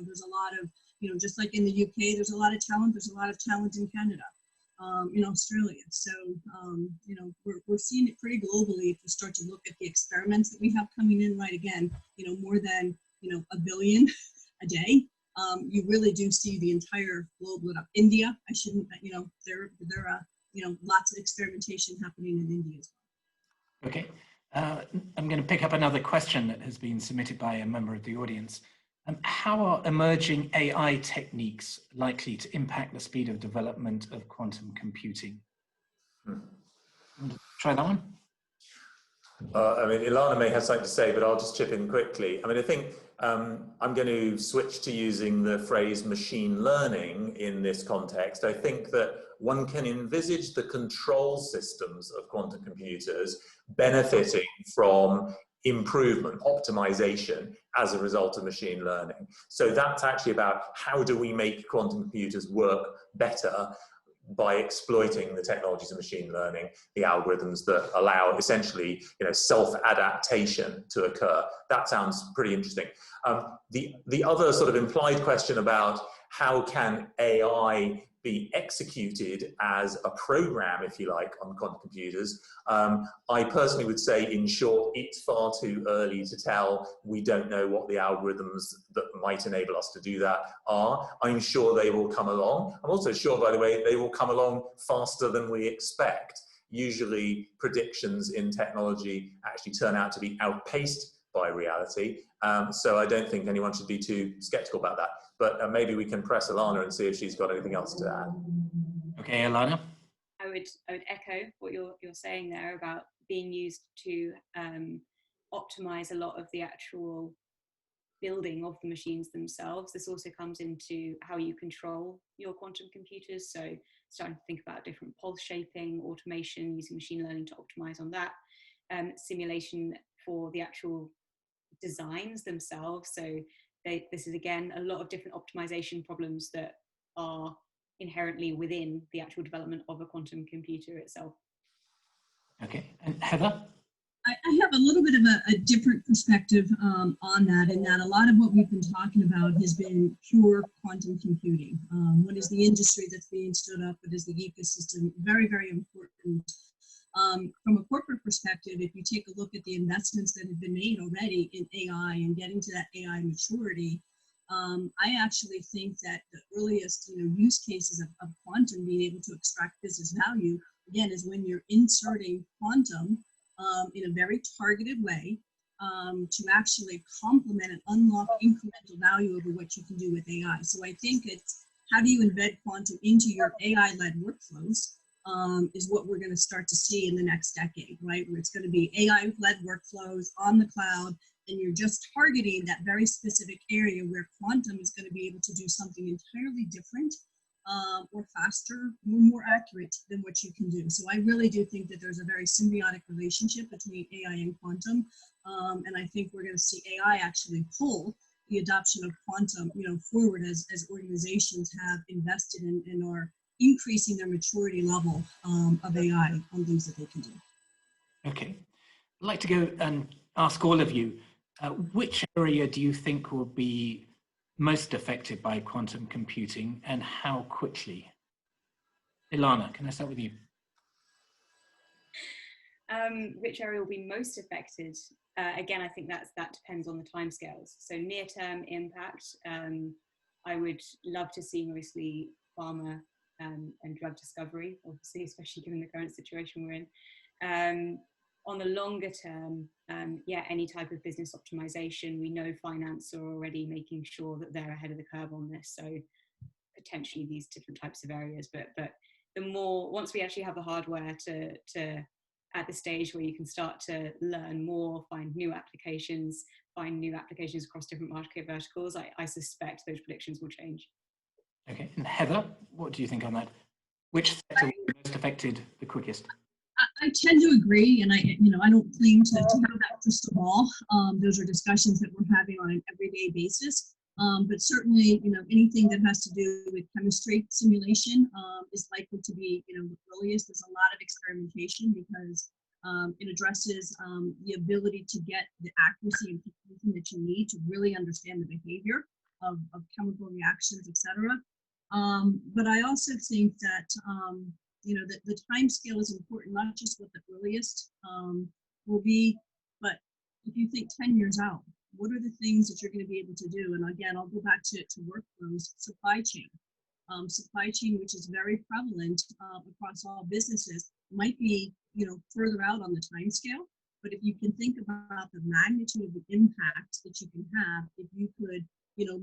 There's a lot of, just like in the UK, there's a lot of talent. There's a lot of talent in Canada, in Australia. So, we're seeing it pretty globally if you start to look at the experiments that we have coming in, right? Again, more than, 1 billion a day. You really do see the entire globe lit up. India, I shouldn't, there lots of experimentation happening in India as well. Okay, I'm going to pick up another question that has been submitted by a member of the audience. How are emerging AI techniques likely to impact the speed of development of quantum computing? Try that one. Ilana may have something to say, but I'll just chip in quickly. I think I'm going to switch to using the phrase machine learning in this context. I think that one can envisage the control systems of quantum computers benefiting from improvement, optimization as a result of machine learning. So that's actually about how do we make quantum computers work better by exploiting the technologies of machine learning, the algorithms that allow essentially, self-adaptation to occur. That sounds pretty interesting. The other sort of implied question about how can AI be executed as a program, if you like, on quantum computers, I personally would say, in short, it's far too early to tell. We don't know what the algorithms that might enable us to do that are. I'm sure they will come along. I'm also sure, by the way, they will come along faster than we expect. Usually predictions in technology actually turn out to be outpaced by reality. So I don't think anyone should be too skeptical about that. But maybe we can press Ilana and see if she's got anything else to add. Okay, Ilana. I would echo what you're saying there about being used to optimize a lot of the actual building of the machines themselves. This also comes into how you control your quantum computers. So starting to think about different pulse shaping, automation, using machine learning to optimize on that, simulation for the actual designs themselves. So this is again a lot of different optimization problems that are inherently within the actual development of a quantum computer itself. Okay, and Heather? I have a little bit of a different perspective on that, in that a lot of what we've been talking about has been pure quantum computing. What is the industry that's being stood up? What is the ecosystem? Very, very important. From a corporate perspective, if you take a look at the investments that have been made already in AI and getting to that AI maturity, I actually think that the earliest use cases of quantum being able to extract business value, again, is when you're inserting quantum in a very targeted way to actually complement and unlock incremental value over what you can do with AI. So I think it's how do you embed quantum into your AI-led workflows is what we're going to start to see in the next decade, right? Where it's going to be AI-led workflows on the cloud, and you're just targeting that very specific area where quantum is going to be able to do something entirely different or faster, or more accurate than what you can do. So I really do think that there's a very symbiotic relationship between AI and quantum, and I think we're going to see AI actually pull the adoption of quantum, forward as organizations have invested in and are increasing their maturity level of AI on things that they can do. Okay, I'd like to go and ask all of you, which area do you think will be most affected by quantum computing, and how quickly? Ilana, can I start with you? Which area will be most affected? Again, I think that depends on the timescales. So near-term impact, I would love to see mostly pharma and drug discovery, obviously, especially given the current situation we're in. On the longer term, any type of business optimization. We know finance are already making sure that they're ahead of the curve on this. So potentially these different types of areas, but the more, once we actually have the hardware to at the stage where you can start to learn more, find new applications across different market verticals, I suspect those predictions will change. Okay, and Heather, what do you think on that? Which sector will be most affected the quickest? I tend to agree, and I don't claim to have that crystal ball. Those are discussions that we're having on an everyday basis. But certainly, anything that has to do with chemistry simulation is likely to be, the earliest. There's a lot of experimentation because It addresses the ability to get the accuracy and precision that you need to really understand the behavior of chemical reactions, etc. But I also think that that the time scale is important, not just what the earliest will be, but if you think 10 years out, what are the things that you're going to be able to do? And again, I'll go back to workflows, supply chain. Supply chain, which is very prevalent across all businesses, might be further out on the time scale. But if you can think about the magnitude of the impact that you can have, if you could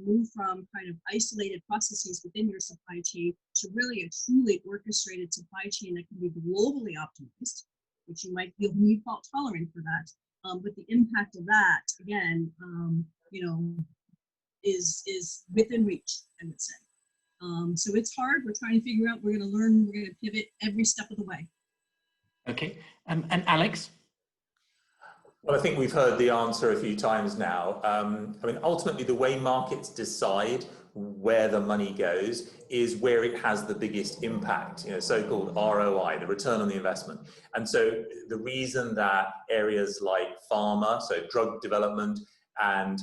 move from kind of isolated processes within your supply chain to really a truly orchestrated supply chain that can be globally optimized, which you'll need fault tolerant for that. But the impact of that, again, is within reach, I would say. So it's hard. We're trying to figure out, we're going to learn, we're going to pivot every step of the way. Okay. And Alex? Well, I think we've heard the answer a few times now. I mean, ultimately, the way markets decide where the money goes is where it has the biggest impact, so-called ROI, the return on the investment. And so the reason that areas like pharma, so drug development, and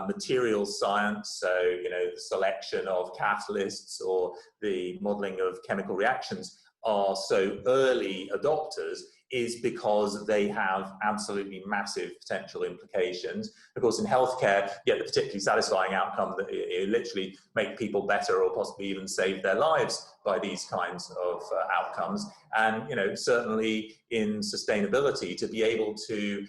materials science, so the selection of catalysts or the modeling of chemical reactions are so early adopters is because they have absolutely massive potential implications. Of course, in healthcare, you get the particularly satisfying outcome that you literally make people better or possibly even save their lives by these kinds of outcomes. And certainly in sustainability, to be able to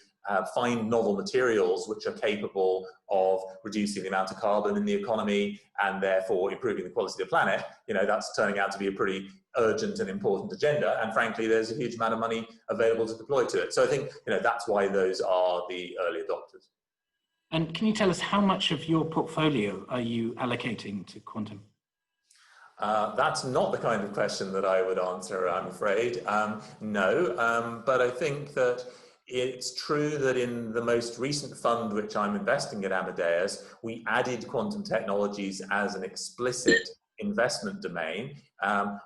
find novel materials which are capable of reducing the amount of carbon in the economy and therefore improving the quality of the planet, that's turning out to be a pretty urgent and important agenda. And frankly, there's a huge amount of money available to deploy to it. So I think, that's why those are the early adopters. And can you tell us how much of your portfolio are you allocating to quantum? That's not the kind of question that I would answer, I'm afraid. No, but I think that it's true that in the most recent fund, which I'm investing in Amadeus, we added quantum technologies as an explicit investment domain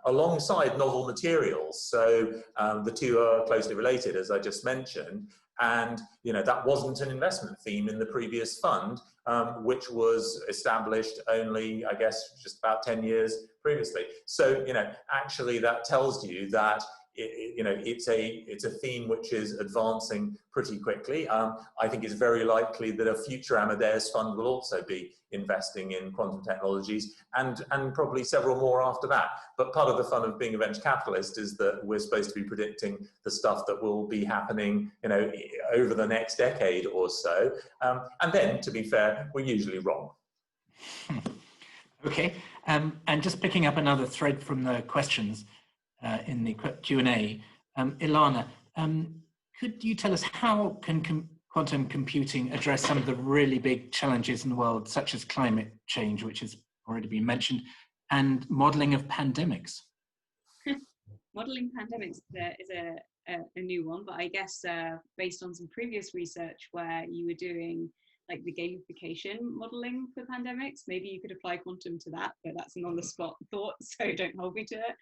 alongside novel materials. So the two are closely related, as I just mentioned. And that wasn't an investment theme in the previous fund, which was established only, I guess, just about 10 years previously. So actually that tells you that it's a theme which is advancing pretty quickly. I think it's very likely that a future Amadeus fund will also be investing in quantum technologies and probably several more after that. But part of the fun of being a venture capitalist is that we're supposed to be predicting the stuff that will be happening, over the next decade or so. And then, to be fair, we're usually wrong. Okay, and just picking up another thread from the questions in the Q&A, Ilana, could you tell us how can quantum computing address some of the really big challenges in the world, such as climate change, which has already been mentioned, and modeling of pandemics? Modeling pandemics is a new one, but I guess based on some previous research where you were doing like the gamification modeling for pandemics, maybe you could apply quantum to that, but that's an on-the-spot thought, so don't hold me to it.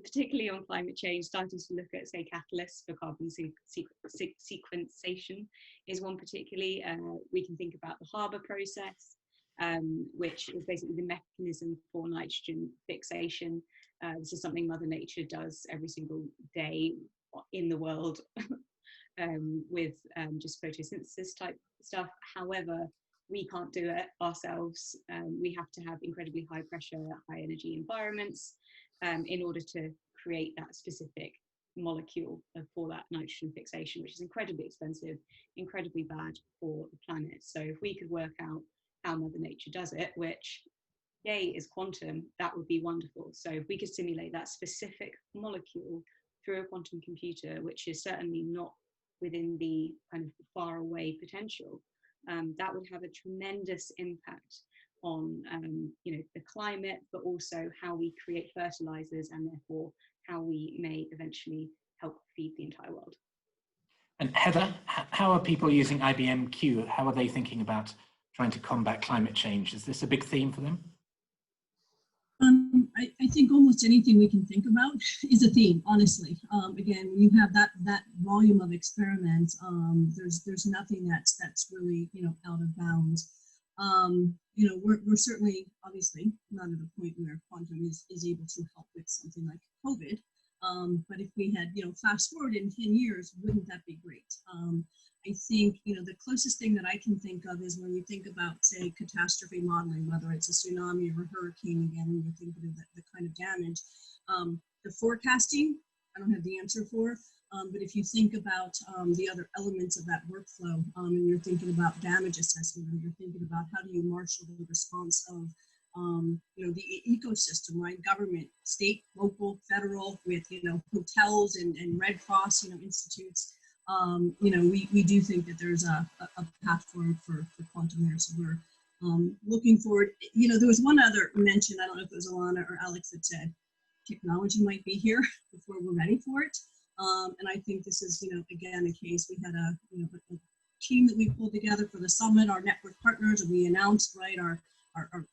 Particularly on climate change, starting to look at, say, catalysts for carbon sequencing is one particularly. We can think about the Haber process, which is basically the mechanism for nitrogen fixation. This is something Mother Nature does every single day in the world with just photosynthesis type stuff. However, we can't do it ourselves. We have to have incredibly high pressure, high energy environments in order to create that specific molecule for that nitrogen fixation, which is incredibly expensive, incredibly bad for the planet. So if we could work out how Mother Nature does it, which yay is quantum, that would be wonderful. So if we could simulate that specific molecule through a quantum computer, which is certainly not within the kind of far away potential, that would have a tremendous impact on the climate, but also how we create fertilizers and therefore how we may eventually help feed the entire world. And Heather, how are people using IBM Q? How are they thinking about trying to combat climate change? Is this a big theme for them? I think almost anything we can think about is a theme, honestly. Again, when you have that volume of experiments, there's nothing that's really, you know, out of bounds. You know, we're certainly, obviously, not at a point where quantum is able to help with something like COVID. But if we had, you know, fast forward in 10 years, wouldn't that be great? I think, you know, the closest thing that I can think of is when you think about, say, catastrophe modeling, whether it's a tsunami or a hurricane, again, when you're thinking of the kind of damage. The forecasting, I don't have the answer for, but if you think about the other elements of that workflow, and you're thinking about damage assessment, and you're thinking about how do you marshal the response of you know, the ecosystem, right? Government, state, local, federal, with, you know, hotels and Red Cross, you know, institutes. You know, we do think that there's a path forward for quantum there. So we're looking forward. You know, there was one other mention, I don't know if it was Ilana or Alex that said technology might be here before we're ready for it. And I think this is, you know, again, a case. We had a team that we pulled together for the summit, our network partners, and we announced, right, our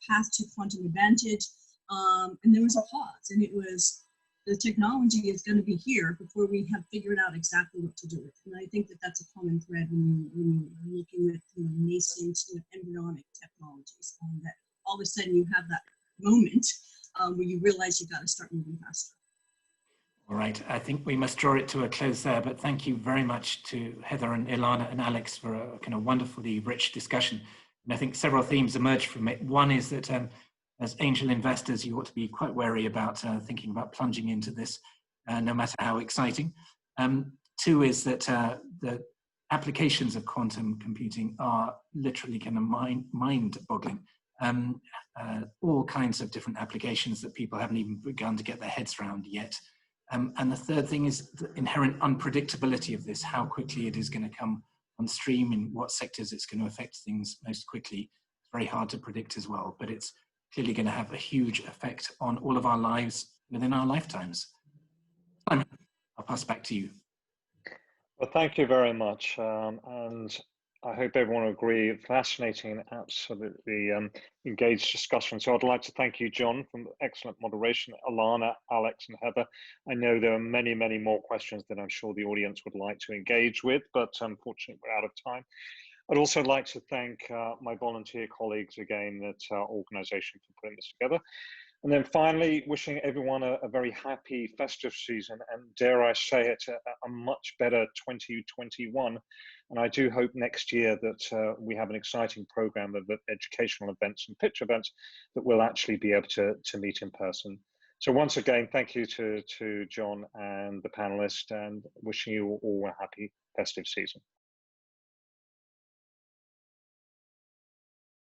path to quantum advantage. And there was a pause, and it was, the technology is going to be here before we have figured out exactly what to do with it. And I think that that's a common thread when you're looking at, you know, nascent, you know, embryonic technologies, that all of a sudden you have that moment where you realize you've got to start moving faster. All right, I think we must draw it to a close there, but thank you very much to Heather and Ilana and Alex for a kind of wonderfully rich discussion. And I think several themes emerged from it. One is that as angel investors, you ought to be quite wary about thinking about plunging into this, no matter how exciting. Two is that the applications of quantum computing are literally kind of mind-boggling. All kinds of different applications that people haven't even begun to get their heads around yet. And the third thing is the inherent unpredictability of this, how quickly it is going to come on stream, in what sectors it's going to affect things most quickly. It's very hard to predict as well, but it's clearly going to have a huge effect on all of our lives within our lifetimes. Simon, I'll pass back to you. Well, thank you very much. And I hope everyone will agree, fascinating and absolutely engaged discussion. So I'd like to thank you, John, for excellent moderation, Ilana, Alex, and Heather. I know there are many, many more questions that I'm sure the audience would like to engage with, but unfortunately we're out of time. I'd also like to thank my volunteer colleagues again at our organization for putting this together. And then finally, wishing everyone a very happy festive season, and dare I say it, a much better 2021. And I do hope next year that we have an exciting program of educational events and pitch events that we'll actually be able to meet in person. So once again, thank you to John and the panelists, and wishing you all a happy festive season.